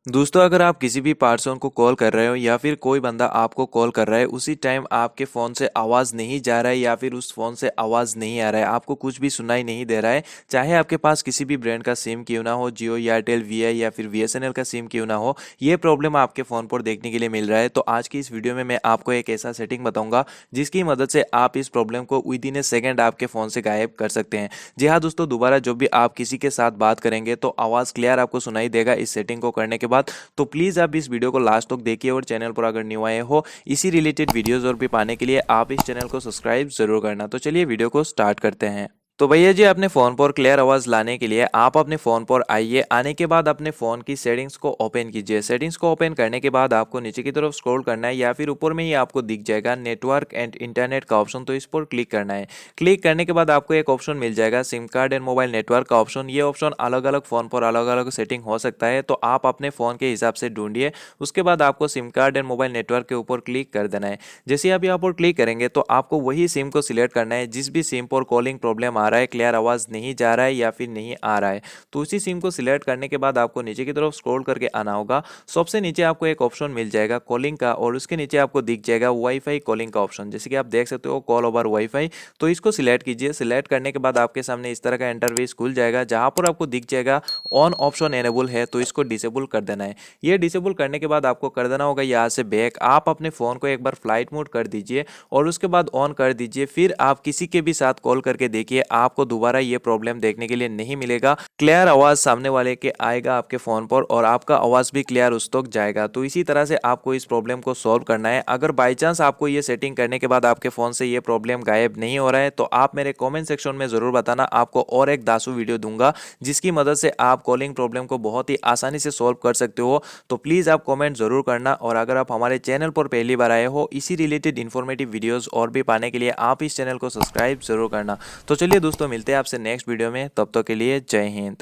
दोस्तों, अगर आप किसी भी पर्सन को कॉल कर रहे हो या फिर कोई बंदा आपको कॉल कर रहा है, उसी टाइम आपके फ़ोन से आवाज़ नहीं जा रहा है या फिर उस फ़ोन से आवाज़ नहीं आ रहा है, आपको कुछ भी सुनाई नहीं दे रहा है, चाहे आपके पास किसी भी ब्रांड का सिम क्यों ना हो, जियो, एयरटेल, वीआई या फिर बीएसएनएल का सिम क्यों ना हो, ये प्रॉब्लम आपके फ़ोन पर देखने के लिए मिल रहा है। तो आज की इस वीडियो में मैं आपको एक ऐसा सेटिंग बताऊंगा जिसकी मदद से आप इस प्रॉब्लम को विद इन ए सेकेंड आपके फ़ोन से गायब कर सकते हैं। जी हाँ दोस्तों, दोबारा जब भी आप किसी के साथ बात करेंगे तो आवाज़ क्लियर आपको सुनाई देगा इस सेटिंग को करने के बाद। तो प्लीज़ आप इस वीडियो को लास्ट तक देखिए और चैनल पर अगर न्यू आए हो इसी रिलेटेड वीडियोस और भी पाने के लिए आप इस चैनल को सब्सक्राइब जरूर करना। तो चलिए वीडियो को स्टार्ट करते हैं। तो भैया जी, अपने फ़ोन पर क्लियर आवाज़ लाने के लिए आप अपने फ़ोन पर आइए। आने के बाद अपने फ़ोन की सेटिंग्स को ओपन कीजिए। सेटिंग्स को ओपन करने के बाद आपको नीचे की तरफ स्क्रॉल करना है या फिर ऊपर में ही आपको दिख जाएगा नेटवर्क एंड इंटरनेट का ऑप्शन, तो इस पर क्लिक करना है। क्लिक करने के बाद आपको एक ऑप्शन मिल जाएगा SIM card and mobile network का ऑप्शन। ये ऑप्शन अलग अलग फ़ोन पर अलग अलग सेटिंग हो सकता है, तो आप अपने फ़ोन के हिसाब से ढूंढिए। उसके बाद आपको SIM card and mobile network के ऊपर क्लिक कर देना है। जैसे ही आप यहाँ पर क्लिक करेंगे तो आपको वही सिम को सिलेक्ट करना है जिस भी सिम पर कॉलिंग प्रॉब्लम आ रहा है, क्लियर आवाज़ नहीं जा रहा है या फिर नहीं आ रहा है। तो उसी सिम को सिलेक्ट करने के बाद आपको नीचे की तरफ स्क्रॉल करके आना होगा। सबसे नीचे आपको एक ऑप्शन मिल जाएगा कॉलिंग का और उसके नीचे आपको दिख जाएगा वाईफाई कॉलिंग का ऑप्शन। जैसे कि आप देख सकते हो कॉल ओवर वाईफाई, तो इसको सिलेक्ट कीजिए। सिलेक्ट करने के बाद आपके सामने इस तरह का इंटरफेस खुल जाएगा जहां पर आपको दिख जाएगा ऑन ऑप्शन एनेबल है, तो इसको डिसेबल कर देना है। ये डिसेबल करने के बाद आपको कर देना होगा यहाँ से बैक। आप अपने फ़ोन को एक बार फ्लाइट मोड कर दीजिए और उसके बाद ऑन कर दीजिए। फिर आप किसी के भी साथ कॉल करके देखिए, आपको दोबारा ये प्रॉब्लम देखने के लिए नहीं मिलेगा। क्लियर आवाज सामने वाले के आएगा आपके फोन पर और आपका आवाज भी क्लियर उस तक जाएगा। तो इसी तरह से आपको इस प्रॉब्लम को सॉल्व करना है। अगर बाई चांस आपको ये सेटिंग करने के बाद आपके फोन से ये प्रॉब्लम गायब नहीं हो रहा है तो आप मेरे कमेंट सेक्शन में जरूर बताना। आपको और एक दासू वीडियो दूंगा जिसकी मदद से आप कॉलिंग प्रॉब्लम को बहुत ही आसानी से सॉल्व कर सकते हो। तो प्लीज आप कमेंट जरूर करना और अगर आप हमारे चैनल पर पहली बार आए हो इसी रिलेटेड इन्फॉर्मेटिव वीडियोस और भी पाने के लिए आप इस चैनल को सब्सक्राइब जरूर करना। तो चलिए दोस्तों, मिलते हैं आपसे नेक्स्ट वीडियो में। तब तक के लिए जय हिंद।